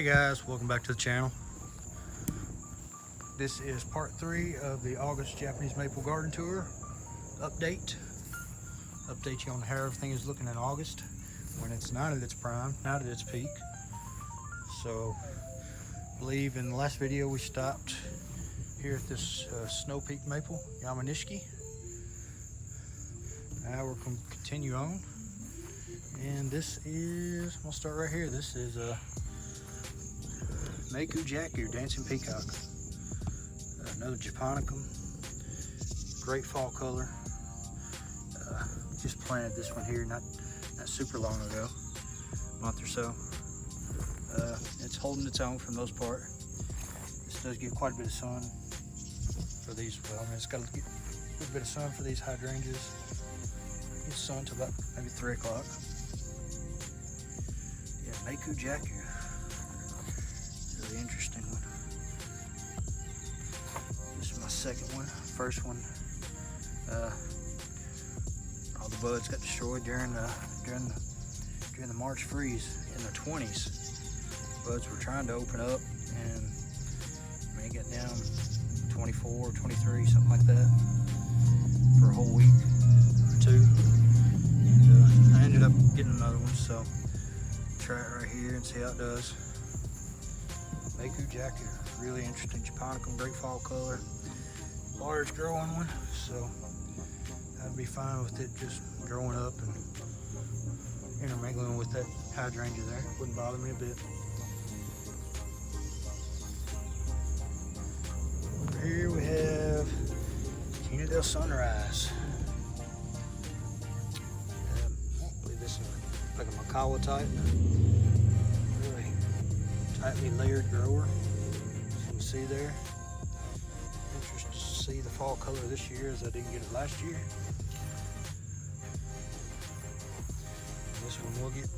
Hey guys, welcome back to the channel. This is part 3 of the August Japanese Maple Garden Tour update. Update you on how everything is looking in August when it's not at its prime, not at its peak. So, I believe in the last video we stopped here at this Snow Peak Maple, Yamanishiki. Now we're going to continue on. And this is, we'll start right here. This is Meiku Jaku, Dancing Peacock. Another Japonicum. Great fall color. Just planted this one here not super long ago, a month or so. It's holding its own for the most part. This does get quite a bit of sun for these. Well, I mean, it's got a good bit of sun for these hydrangeas. It's sun till about maybe 3 o'clock. Yeah, Meiku Jaku. Really interesting one. This is my second one. First one, all the buds got destroyed during the March freeze in the 20s. Buds were trying to open up, and I mean, it got down 24, 23, something like that, for a whole week or two. And I ended up getting another one, so try it right here and see how it does. Meiku Jaku, really interesting Japonicum, great fall color, large growing one, so I'd be fine with it just growing up and intermingling with that hydrangea there. Wouldn't bother me a bit. Over here we have Quina del Sunrise. I believe this is like a Makawa type. Really tightly layered grower, as you can see there. Interested to see the fall color this year, as I didn't get it last year. And this one will get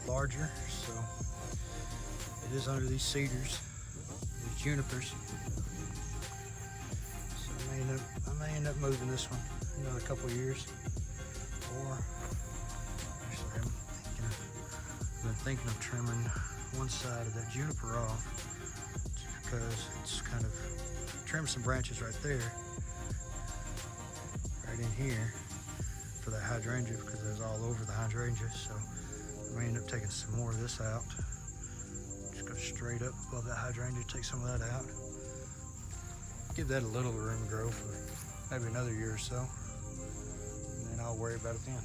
larger, so it is under these cedars, these junipers. So I may end up moving this one another couple of years, or actually I've been thinking of trimming one side of that juniper off, because it's kind of trim some branches right there, right in here for that hydrangea, because it was all over the hydrangea. So I may end up taking some more of this out. Just go straight up above that hydrangea, take some of that out, give that a little room to grow for maybe another year or so, and then I'll worry about it then.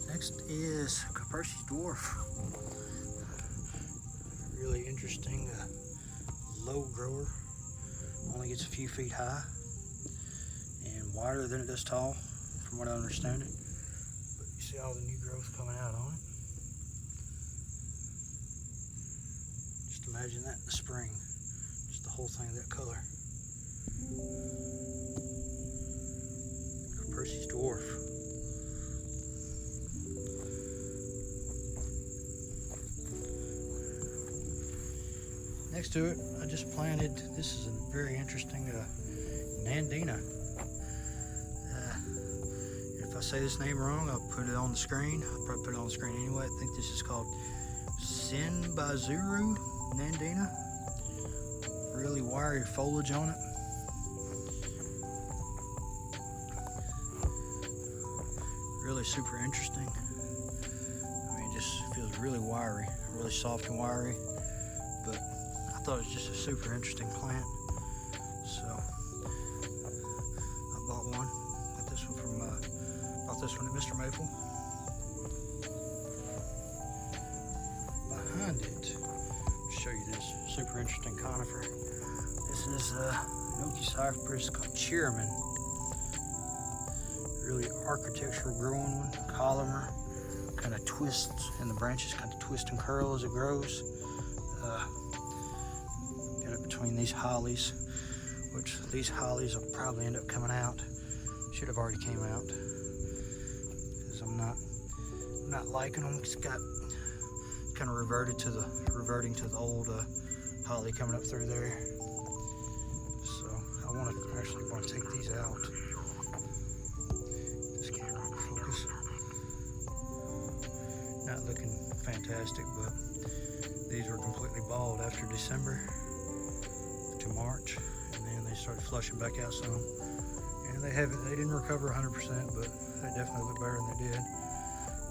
Next is Percy's Dwarf. Really interesting low grower. Only gets a few feet high and wider than it does tall, from what I understand it. But you see all the new growth coming out on it. Just imagine that in the spring. Just the whole thing of that color. Percy's Dwarf. Next to it, I just planted, this is a very interesting Nandina. If I say this name wrong, I'll put it on the screen. I'll probably put it on the screen anyway. I think this is called Sinbazuru Nandina. Really wiry foliage on it. Really super interesting. I mean, it just feels really wiry, really soft and wiry. But I thought it was just a super interesting plant, so I bought one. Got this one from bought this one at Mr. Maple. Behind it, I'll show you this super interesting conifer. This is Noki cypress called Cheerman. Really architectural growing one, columnar, kind of twists, and the branches kind of twist and curl as it grows. Got it between these hollies, which these hollies will probably end up coming out. Should have already came out, because I'm not liking them. It's got kind of reverting to the old holly coming up through there. So I actually want to take these out. This camera will focus. looking fantastic, but these were completely bald after December to March, and then they started flushing back out some. And they didn't recover 100%, but they definitely look better than they did.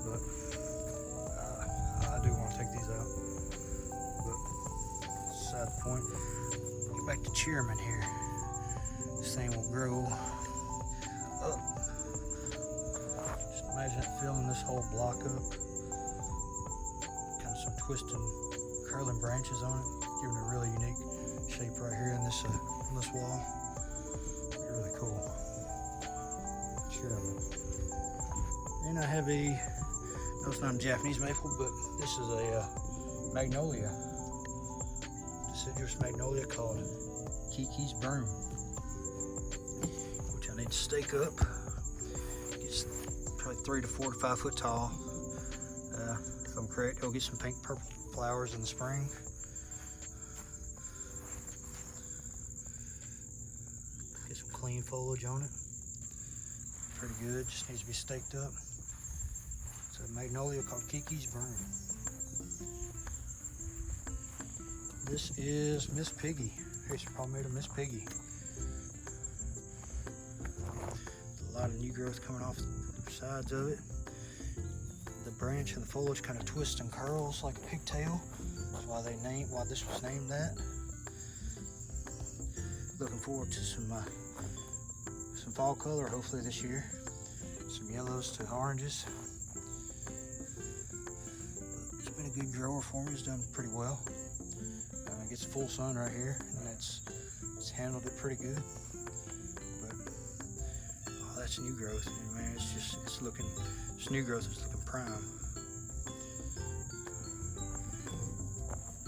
But I do want to take these out. But beside the point, get back to Cheerman here. This thing will grow up. Just imagine it filling this whole block up. Kind of some twisting, curling branches on it, giving it a really unique shape right here in this wall. Really cool. Cheerman. Then I have no, it's not a Japanese maple, but this is a magnolia, deciduous magnolia called Kiki's Broom, which I need to stake up. It's probably 3 to 4 to 5 foot tall. If I'm correct, it'll get some pink purple flowers in the spring. Get some clean foliage on it. Pretty good, just needs to be staked up. It's a magnolia called Kiki's Broom. This is Miss Piggy. Here's probably made of Miss Piggy. A lot of new growth coming off the sides of it. The branch and the foliage kind of twists and curls like a pigtail. That's why why this was named that. Looking forward to some fall color hopefully this year. Some yellows to oranges. It's been a good grower for me. It's done pretty well. Gets full sun right here, and it's handled it pretty good. But oh, that's new growth, man. This new growth is looking prime.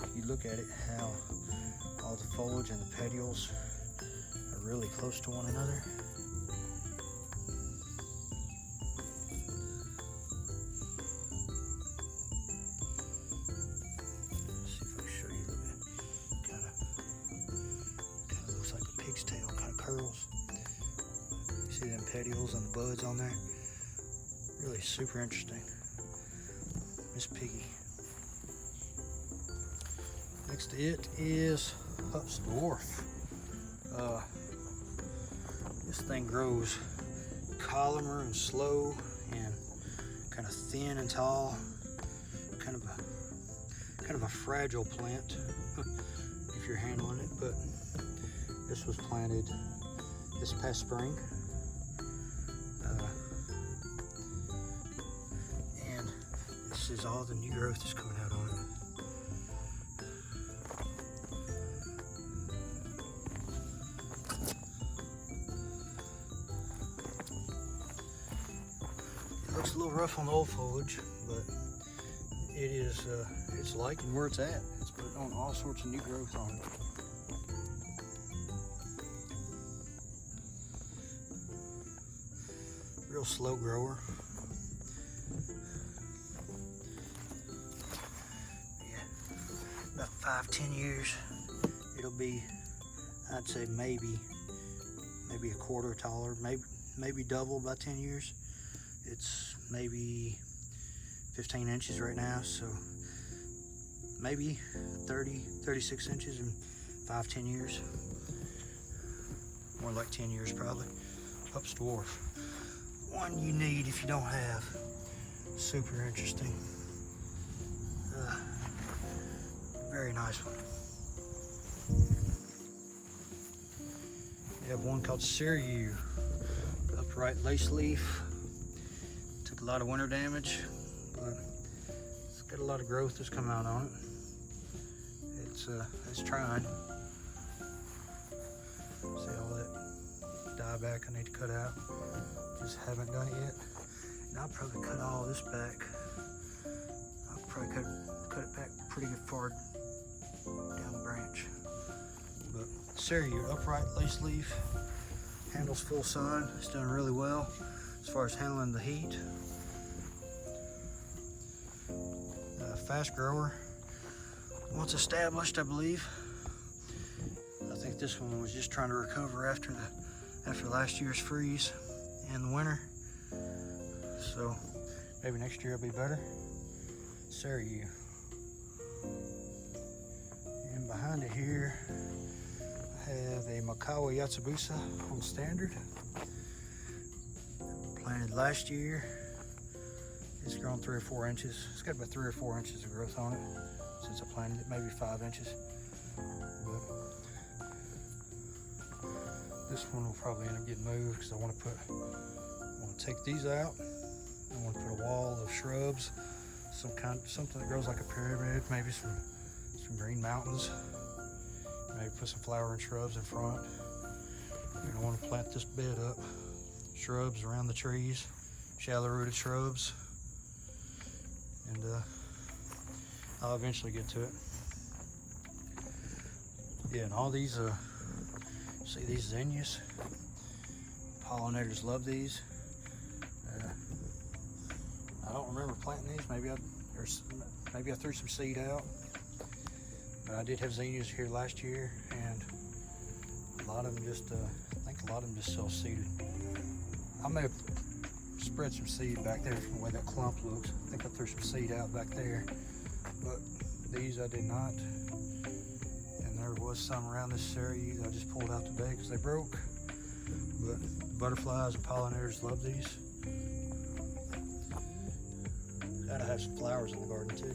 If you look at it, how all the foliage and the petioles are really close to one another. Tail kind of curls. You see them petioles and the buds on there? Really super interesting. Miss Piggy. Next to it is Hupp's Dwarf. This thing grows columnar and slow and kind of thin and tall. Kind of a fragile plant if you're handling it, but this was planted this past spring, and this is all the new growth that's coming out on it. It looks a little rough on the old foliage, but it is it's liking where it's at. It's putting on all sorts of new growth on it. Real slow grower. Yeah, about 5-10 years. It'll be, I'd say maybe a quarter taller, maybe double by 10 years. It's maybe 15 inches right now, so maybe 36 inches in 5-10 years. More like 10 years probably. Hupp's Dwarf. One you need if you don't have. Super interesting. Very nice one. We have one called Xuxiao, upright lace leaf. Took a lot of winter damage, but it's got a lot of growth that's come out on it. It's trying. See all that dieback I need to cut out. Just haven't done it yet. And I'll probably cut all this back. I'll probably cut it back pretty good far down the branch. But Xuxiao, upright lace leaf, handles full sun. It's done really well as far as handling the heat. Fast grower. Once established, I believe. I think this one was just trying to recover after last year's freeze in the winter. So maybe next year it'll be better. Seiryu. And behind it here, I have a Makawa Yatsubusa on standard. Planted last year. It's grown 3 or 4 inches. It's got about 3 or 4 inches of growth on it since I planted it, maybe 5 inches. But this one will probably end up getting moved because I want to take these out. I want to put a wall of shrubs, something that grows like a pyramid, maybe some green mountains. Maybe put some flowering shrubs in front. And I want to plant this bed up. Shrubs around the trees, shallow rooted shrubs. And I'll eventually get to it. Yeah, and all these, see these zinnias? Pollinators love these. I don't remember planting these. Maybe I threw some seed out. But I did have zinnias here last year, and a lot of them just, I think a lot of them just self-seeded. I may have spread some seed back there from the way that clump looks. I think I threw some seed out back there, but these I did not. And there was some around this Seiryu that I just pulled out today because they broke. But the butterflies and pollinators love these. Gotta have some flowers in the garden too.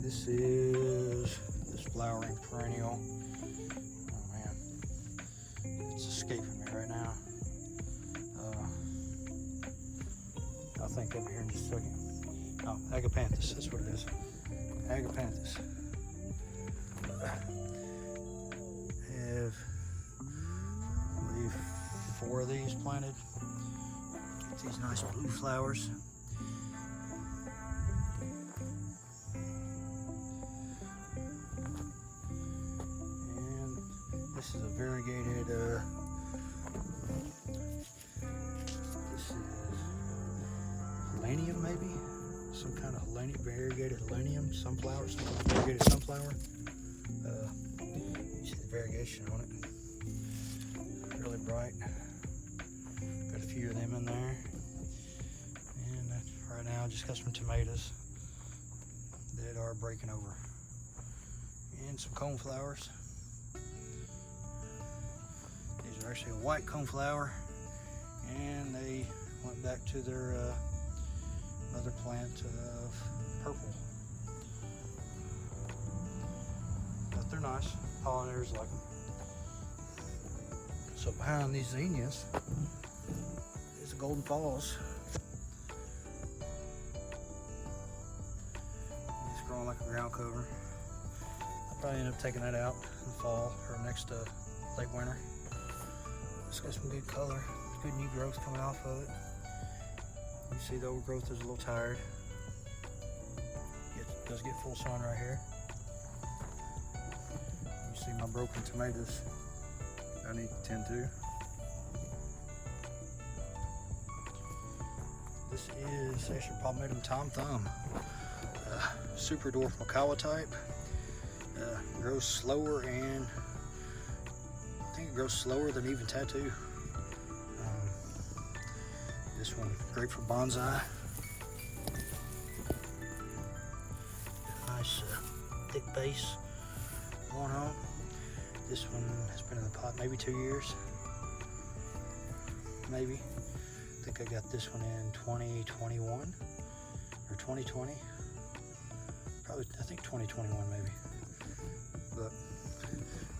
This is this flowering perennial. Oh man, it's escaping me right now. I'll think of it here in just a second. Oh, agapanthus, that's what it is. Agapanthus. I have, I believe, 4 of these planted. Get these nice blue flowers. This is a variegated, this is helenium maybe? Some kind of variegated helenium, sunflower, some kind of variegated sunflower. You see the variegation on it. Really bright. Got a few of them in there. And right now I just got some tomatoes that are breaking over. And some coneflowers. These are actually a white coneflower, and they went back to their mother plant of purple. But they're nice. Pollinators like them. So behind these zinnias is the Golden Falls. It's growing like a ground cover. I'll probably end up taking that out in the fall or next late winter. It's got some good color, good new growth coming off of it. You see the old growth is a little tired. It does get full sun right here. You see my broken tomatoes I need to tend to. This is Acer palmatum Tom Thumb, super dwarf Makawa type. Grows slower, and I think it grows slower than even tattoo. This one great for bonsai. Nice thick base going on. This one has been in the pot maybe 2 years. Maybe. I think I got this one in 2021 or 2020. Probably, I think 2021 maybe. But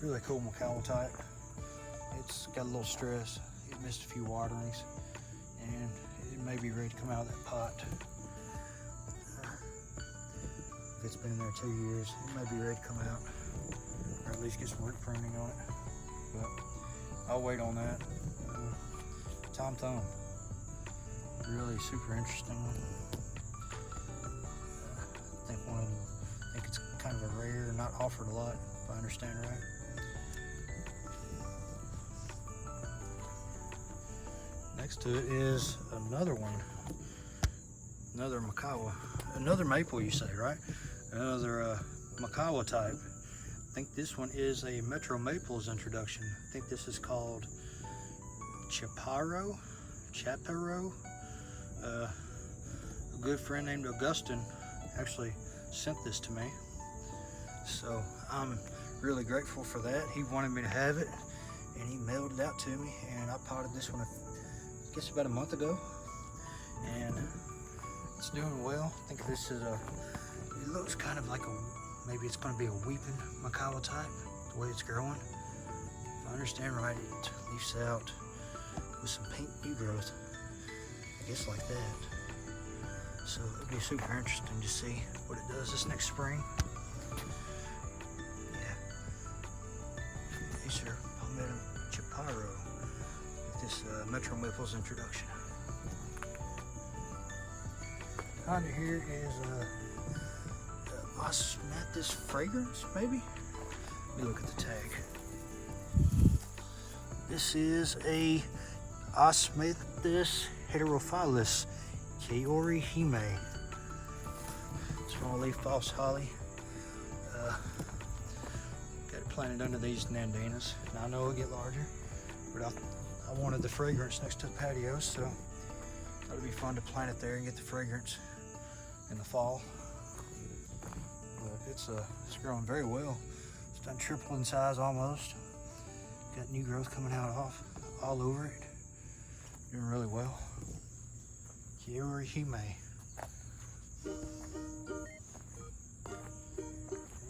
really cool Makawa type. It's got a little stress. It missed a few waterings, and it may be ready to come out of that pot. If it's been in there 2 years, it may be ready to come out, or at least get some root pruning on it. But I'll wait on that. Tom Thumb, really super interesting one. I think it's kind of a rare, not offered a lot, if I understand right. Next to it is another one, another Makawa, another maple, you say, right? Another Makawa type. I think this one is a Metro Maples introduction. I think this is called Chaparro. A good friend named Augustine actually sent this to me, so I'm really grateful for that. He wanted me to have it, and he mailed it out to me, and I potted this one, I guess about a month ago, and it's doing well. I think this is it looks kind of like maybe it's going to be a weeping Kaale type, the way it's growing. If I understand right, it leaves out with some pink new growth, I guess like that. So it'll be super interesting to see what it does this next spring. Yeah, Acer Palmetto Chipiro with this Metro Maples introduction. Under here is osmanthus fragrance, maybe? Let me look at the tag. This is a osmanthus heterophyllus Kaori Hime. Small leaf false holly. Got it planted under these nandanas. Now I know it'll get larger, but I wanted the fragrance next to the patio, so thought it'd be fun to plant it there and get the fragrance in the fall. But it's growing very well. It's done triple in size almost. Got new growth coming out all over it. Doing really well. Kaori Hime.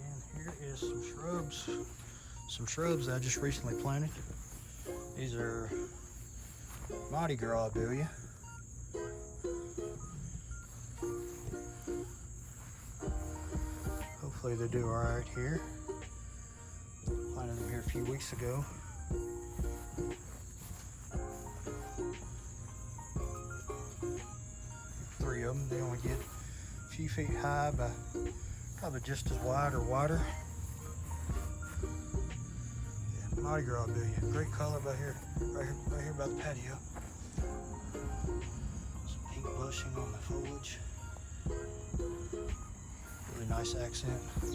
And here is some shrubs. Some shrubs that I just recently planted. These are Mardi Gras Abelia. Hopefully they do alright here. Planted them here a few weeks ago. Three of them. They only get a few feet high, by probably just as wide or wider. Yeah, Mardi Gras Abelia. Great color right here by the patio. Some pink blushing on the foliage. Really nice accent. I'm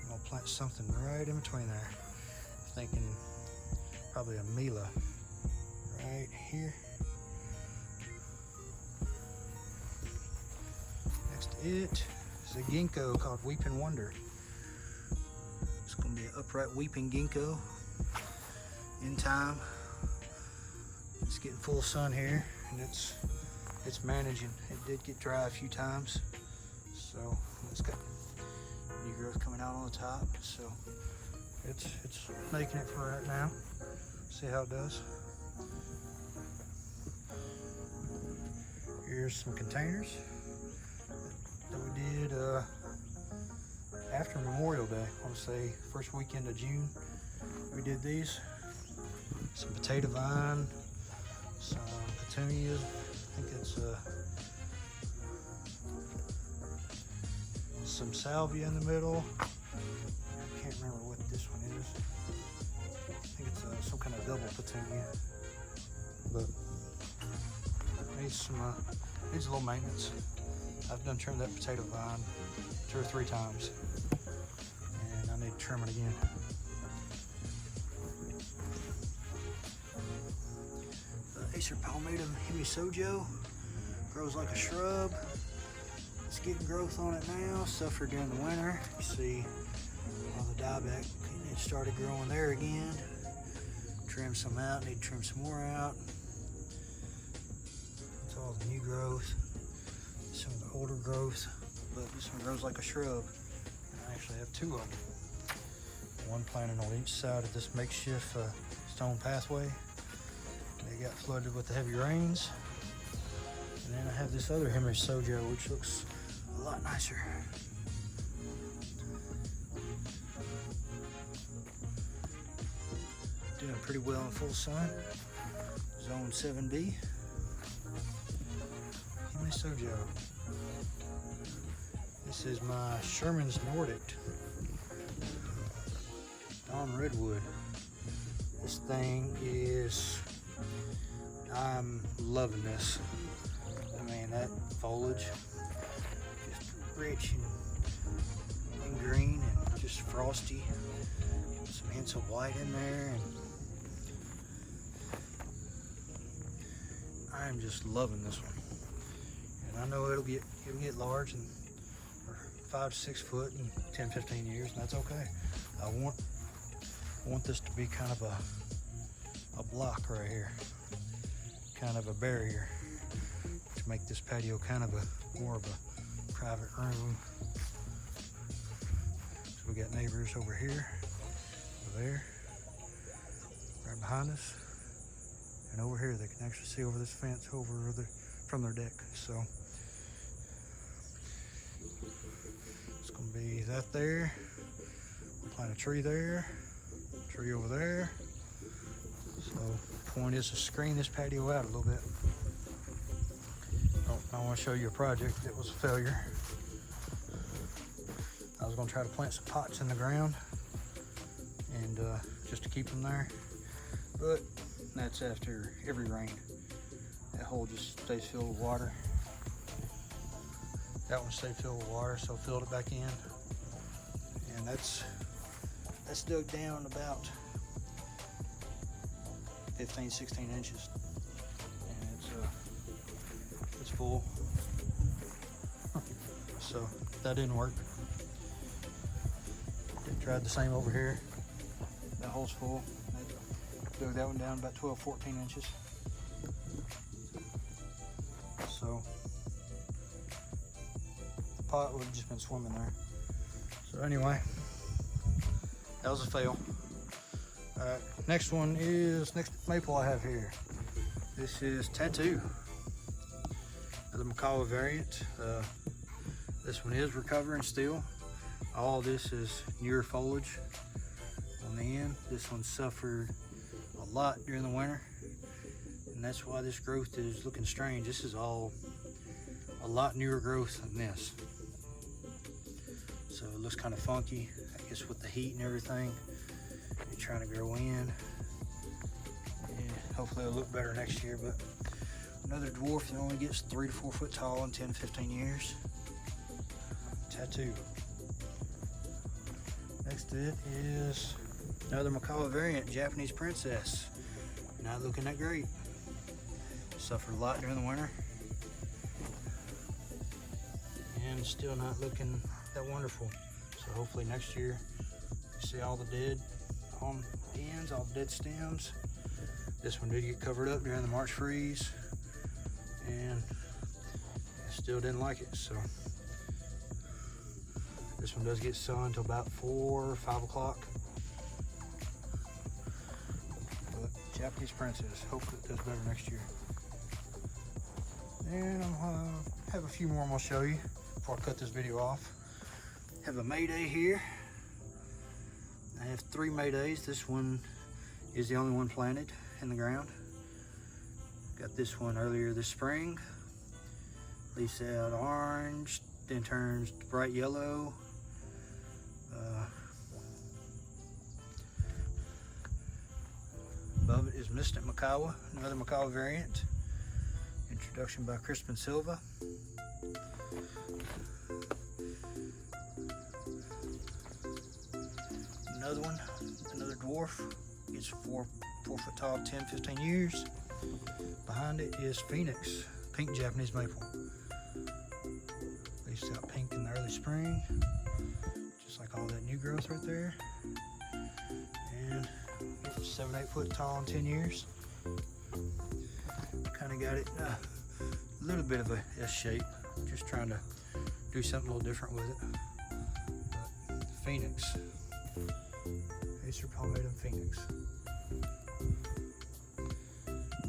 gonna plant something right in between there. Thinking probably a Mila right here. Next to it is a ginkgo called Weeping Wonder. It's gonna be an upright weeping ginkgo in time. It's getting full sun here, and it's managing. It did get dry a few times, so it's got new growth coming out on the top. So it's making it for right now. See how it does. Here's some containers that we did after Memorial Day. I want to say first weekend of June. We did these. Some potato vine, some petunias. I think it's some salvia in the middle. I can't remember what this one is. I think it's some kind of double petunia, but needs a little maintenance. I've done trimmed that potato vine 2 or 3 times, and I need to trim it again. The Acer Palmetto Hemisojo grows like a shrub. It's getting growth on it now. Suffered during the winter. You see all the dieback, it started growing there again. Trim some out, need to trim some more out. It's all the new growth, some of the older growth, but this one grows like a shrub. And I actually have 2 of them. One planted on each side of this makeshift stone pathway. They got flooded with the heavy rains. And then I have this other Hemisojo, which looks a lot nicer. Doing pretty well in full sun. Zone 7B. Hemisojo. This is my Sherman's Nordic. Dawn Redwood. This thing is, I'm loving this. I mean, that foliage, just rich and green and just frosty. Some hints of white in there, and I am just loving this one, and I know it'll get large and 5 to 6 foot in 10-15 years, and that's okay. I want this to be kind of a block right here, kind of a barrier to make this patio kind of more of a private room. So we got neighbors over here, over there, right behind us, and over here they can actually see over this fence from their deck. So it's gonna be that there. We'll plant a tree there, tree over there. So the point is to screen this patio out a little bit. I want to show you a project that was a failure. I was going to try to plant some pots in the ground and just to keep them there, but that's after every rain. That hole just stays filled with water. That one stayed filled with water, so I filled it back in, and that's dug down about 15-16 inches, and it's full. So that didn't work. Tried the same over here. That hole's full. I dug that one down about 12-14 inches. So the pot would have just been swimming there. So anyway, that was a fail. Alright, next one is next maple I have here. This is Tattoo, the Kaale variant. This one is recovering still. All this is newer foliage on the end. This one suffered a lot during the winter, and that's why this growth is looking strange. This is all a lot newer growth than this. So it looks kind of funky, I guess, with the heat and everything. You're trying to grow in. And hopefully it'll look better next year, but another dwarf that only gets 3 to 4 foot tall in 10-15 years. Tattoo. Next it is another Kaale variant, Japanese Princess. Not looking that great. Suffered a lot during the winter. And still not looking that wonderful. So hopefully next year you see all the dead on the ends, all the dead stems. This one did get covered up during the March freeze, and I still didn't like it. So this one does get sun until about 4 or 5 o'clock. But Japanese Princess, hopefully it does better next year. And I'll have a few more I'm gonna show you before I cut this video off. Have a Mayday here. I have 3 Maydays. This one is the only one planted in the ground. Got this one earlier this spring. Leaves out orange, then turns bright yellow. Above it is Mystic Makawa, another Kaale variant. Introduction by Crispin Silva. Another one, another dwarf. It's 4 foot tall, 10-15 years. Behind it is Phoenix, pink Japanese maple. Leaves out pink in the early spring, just like all that new growth right there. And it's 7-8 foot tall in 10 years. Kind of got it a little bit of a S shape. Just trying to do something a little different with it. But Phoenix, Acer Palmatum Phoenix.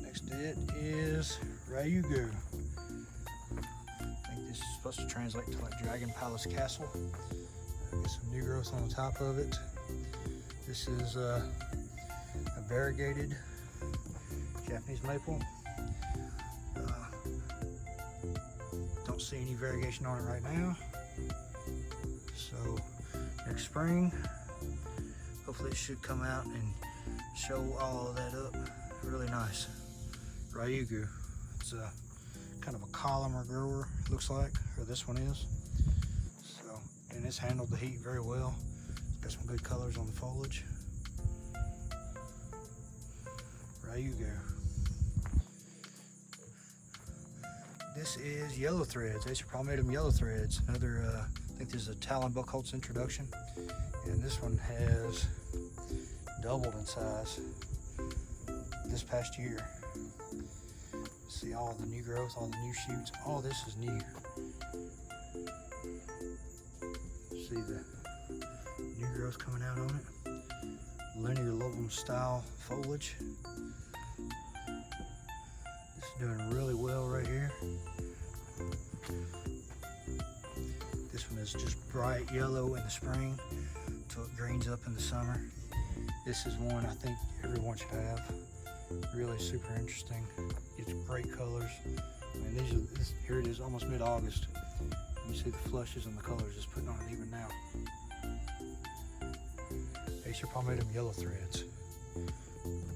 Next it is Ryugu. I think this is supposed to translate to like Dragon Palace Castle. Get some new growth on the top of it. This is a variegated Japanese maple. Don't see any variegation on it right now. So next spring, hopefully it should come out and show all of that up really nice. Ryugu. It's a kind of a column grower, looks like, or this one is. So, and it's handled the heat very well. It's got some good colors on the foliage. Ryugu. This is yellow threads. Acer palmatum yellow threads. Another, I think this is a Talon Buckholz introduction. And this one has doubled in size this past year. See all the new growth, all the new shoots. All this is new. See the new growth coming out on it. Linear lobum style foliage. This is doing really well right here. This one is just bright yellow in the spring until it greens up in the summer. This is one I think everyone should have. Really super interesting. It's great colors. I mean, here it is, almost mid-August. You see the flushes and the colors just putting on it even now. Acer palmatum yellow threads.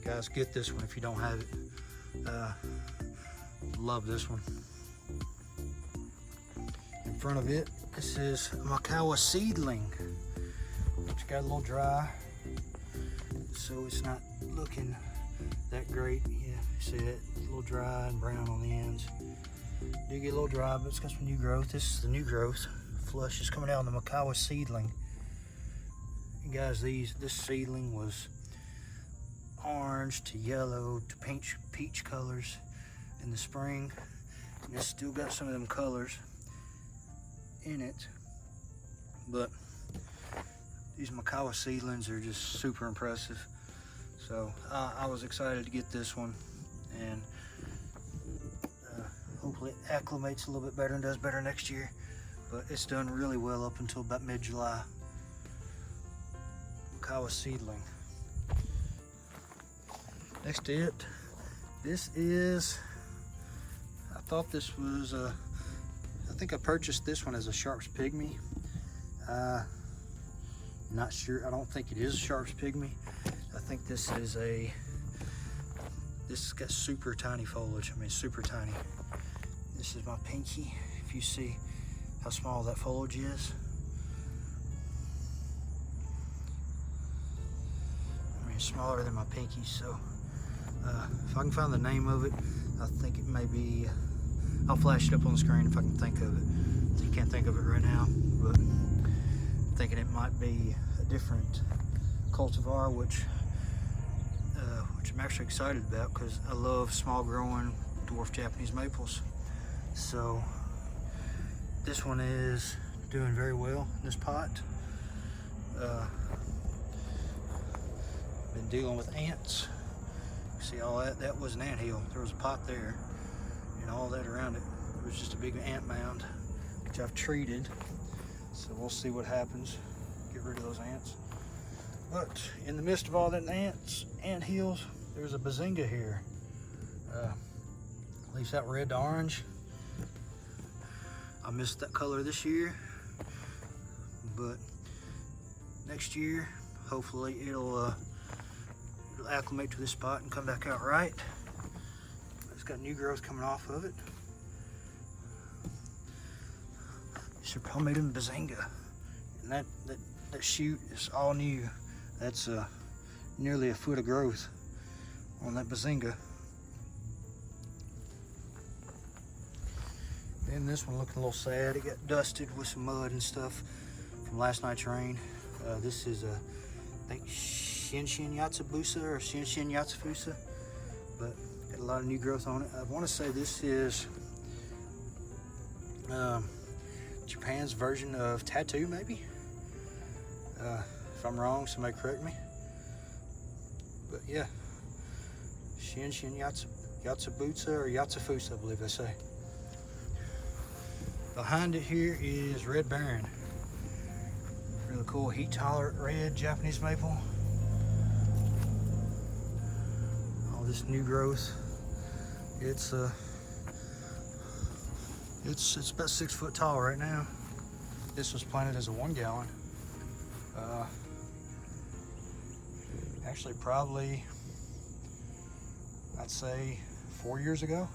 Guys, get this one if you don't have it. Love this one. In front of it, this is a Makawa seedling, which got a little dry, so it's not looking that great. Yeah, see that? A little dry and brown on the ends. Do get a little dry, but it's got some new growth. This is the new growth. Flush is coming out on the Makawa seedling. And guys, this seedling was orange to yellow to peach colors in the spring, and it's still got some of them colors in it. But these Makawa seedlings are just super impressive. So I was excited to get this one, and hopefully it acclimates a little bit better and does better next year. But it's done really well up until about mid-July. Makawa seedling. Next to it, this is, I thought this was I think I purchased this one as a Sharps Pygmy. Not sure, I don't think it is a Sharps Pygmy. I think this is this has got super tiny foliage. I mean, super tiny. This is my pinky. If you see how small that foliage is. I mean, smaller than my pinky, so if I can find the name of it, I think it may be, I'll flash it up on the screen if I can think of it. So you can't think of it right now, but I'm thinking it might be a different cultivar, which I'm actually excited about because I love small growing dwarf Japanese maples. So this one is doing very well in this pot. Been dealing with ants. See all that? That was an anthill. There was a pot there, and all that around it. It was just a big ant mound, which I've treated. So we'll see what happens. Get rid of those ants. But in the midst of all that ant hills, there's a bazinga here. Leaves out red to orange. I missed that color this year, but next year, hopefully it'll acclimate to this spot and come back out right. It's got new growth coming off of it. Acer palmatum bazinga, and that shoot is all new. That's nearly a foot of growth on that bazinga. And this one looking a little sad. It got dusted with some mud and stuff from last night's rain. This is I think Shinshin Yatsubusa or Shinshin Yatsufusa, but got a lot of new growth on it. I want to say this is Japan's version of tattoo, maybe. If I'm wrong, somebody correct me. But yeah, Shinshin Yatsubusa or Yatsufusa, I believe they say. Behind it here is Red Baron. Really cool heat tolerant red Japanese maple. All this new growth. It's about 6 foot tall right now. This was planted as a 1 gallon. Actually probably, I'd say 4 years ago,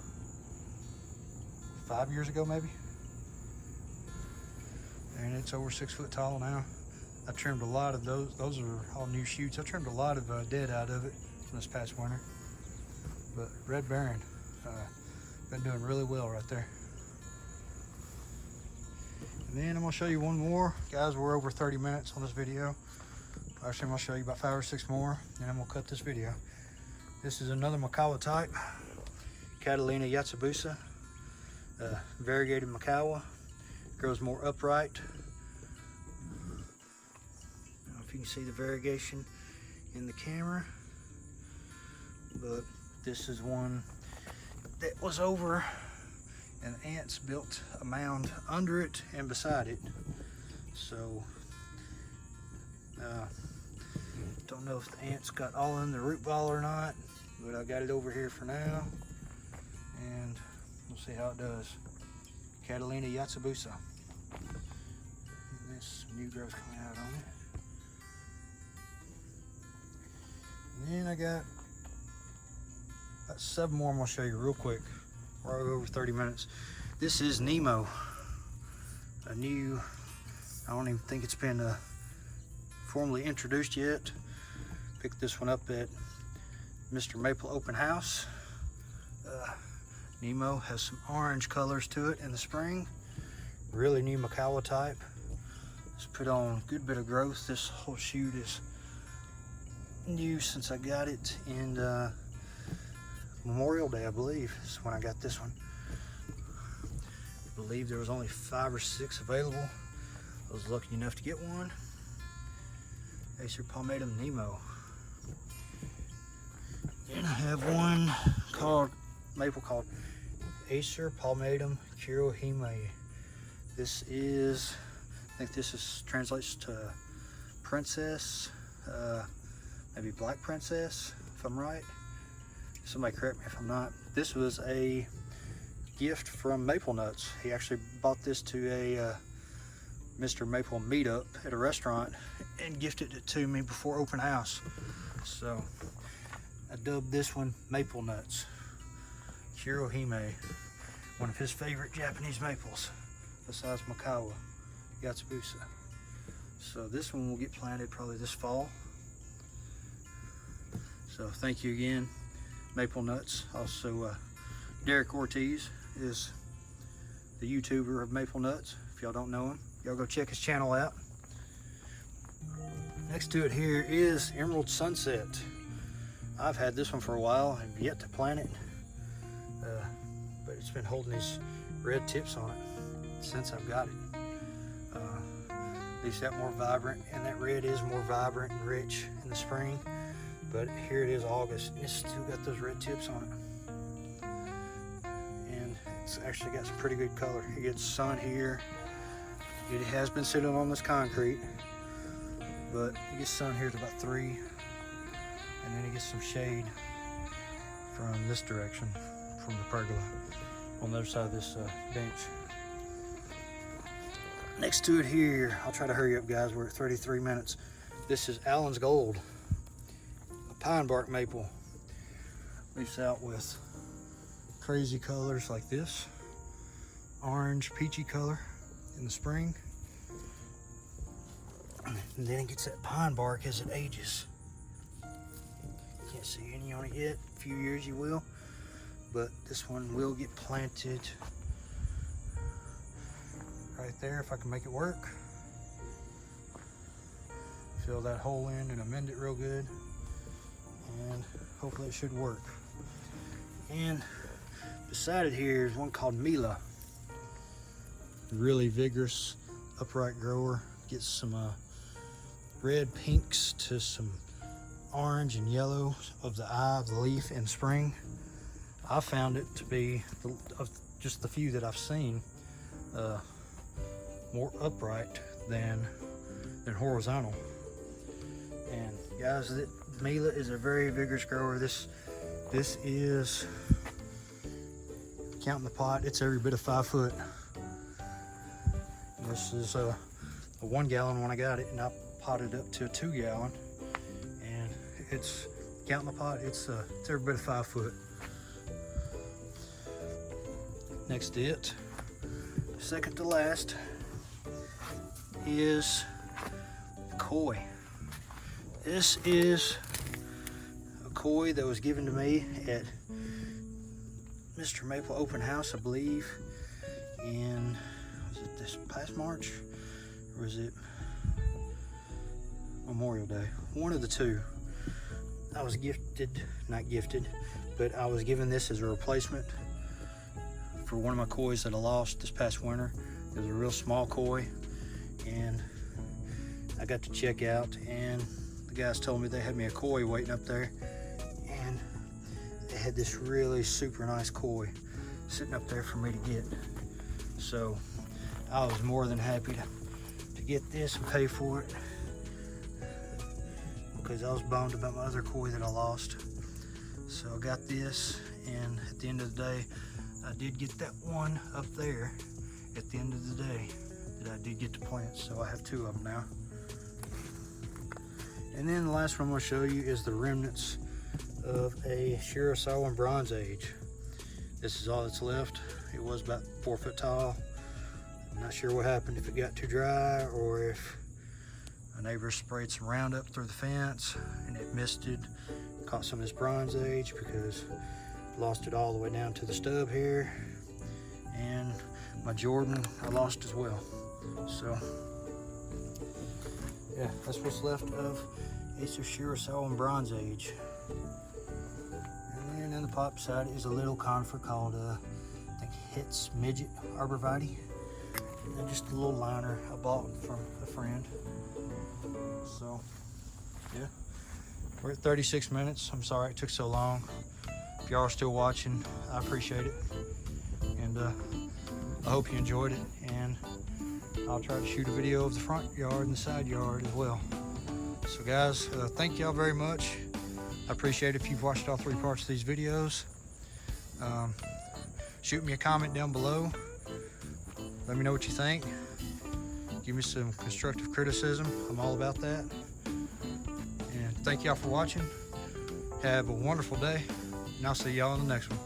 5 years ago maybe. And it's over 6 foot tall now. I trimmed a lot of those. Those are all new shoots. I trimmed a lot of dead out of it from this past winter. But Red Baron, been doing really well right there. And then I'm gonna show you one more. Guys, we're over 30 minutes on this video. Actually, I'm gonna show you about 5 or 6 more, and I'm gonna cut this video. This is another Makawa type, Catalina Yatsubusa, variegated Makawa. Grows more upright. I don't know if you can see the variegation in the camera, but this is one that was over, and ants built a mound under it and beside it. So don't know if the ants got all in the root ball or not, but I got it over here for now, and we'll see how it does. Catalina Yatsubusa. And this new growth coming out on it. And then I got about 7 more I'm gonna show you real quick. We're over 30 minutes. This is Nemo, a new, I don't even think it's been formally introduced yet. Picked this one up at Mr. Maple Open House. Nemo has some orange colors to it in the spring. Really new Makawa type. It's put on a good bit of growth. This whole shoot is new since I got it in Memorial Day, I believe, is when I got this one. I believe there was only 5 or 6 available. I was lucky enough to get one. Acer Palmatum Nemo. Then I have one called maple called Acer Palmatum Kurohime. This is, I think this is translates to princess, maybe black princess, if I'm right. Somebody correct me if I'm not. This was a gift from Maple Nuts. He actually bought this to a Mr. Maple meetup at a restaurant and gifted it to me before open house. So I dubbed this one Maple Nuts Kurohime, one of his favorite Japanese maples besides Makawa Yatsubusa. So this one will get planted probably this fall. So thank you again, Maple Nuts. Also, Derek Ortiz is the YouTuber of Maple Nuts. If y'all don't know him, y'all go check his channel out. Next to it here is Emerald Sunset. I've had this one for a while. I've yet to plant it, but it's been holding these red tips on it since I've got it. These got more vibrant, and that red is more vibrant and rich in the spring. But here it is August, and it's still got those red tips on it. And it's actually got some pretty good color. It gets sun here. It has been sitting on this concrete, but it gets sun here at about 3, and then it gets some shade from this direction, from the pergola, on the other side of this bench. Next to it here, I'll try to hurry up, guys, we're at 33 minutes. This is Allen's Gold, a pine bark maple. Leaves out with crazy colors like this, orange, peachy color in the spring. And then it gets that pine bark as it ages. Can't see any on it yet. A few years you will, but this one will get planted right there if I can make it work. Fill that hole in and amend it real good, and hopefully it should work. And beside it here is one called Mila. Really vigorous, upright grower. Gets some red pinks to some orange and yellow of the eye of the leaf in spring. I found it to be, of just the few that I've seen, more upright than horizontal. And guys, Mila is a very vigorous grower. This is, counting the pot, it's every bit of 5 foot. And this is a 1 gallon when I got it, and I potted up to a 2 gallon. And it's, counting the pot, it's every bit of 5 foot. Next to it, second to last, is koi. This is a koi that was given to me at Mr. Maple Open House, I believe, in, was it this past March, or was it Memorial Day? One of the two. I was not gifted, but I was given this as a replacement for one of my kois that I lost this past winter. It was a real small koi, and I got to check out, and the guys told me they had me a koi waiting up there, and they had this really super nice koi sitting up there for me to get. So I was more than happy to get this and pay for it, because I was bummed about my other koi that I lost. So I got this, and at the end of the day, I did get that one up there at the end of the day that I did get to plant. So I have two of them now. And then the last one I'm going to show you is the remnants of a Xuxiao in Bronze Age. This is all that's left. It was about 4 foot tall. I'm not sure what happened, if it got too dry or if a neighbor sprayed some Roundup through the fence and it misted, caught some of this Bronze Age, because lost it all the way down to the stub here. And my Jordan I lost as well. So yeah, that's what's left of Acer Xuxiao in Bronze Age. And then in the pop side is a little conifer called I think Hit's Midget Arborvitae. And then just a little liner I bought from a friend. So yeah, we're at 36 minutes. I'm sorry it took so long. If y'all are still watching, I appreciate it. And I hope you enjoyed it. And I'll try to shoot a video of the front yard and the side yard as well. So guys, thank y'all very much. I appreciate it if you've watched all 3 parts of these videos. Shoot me a comment down below. Let me know what you think. Give me some constructive criticism. I'm all about that. And thank y'all for watching. Have a wonderful day, and I'll see y'all in the next one.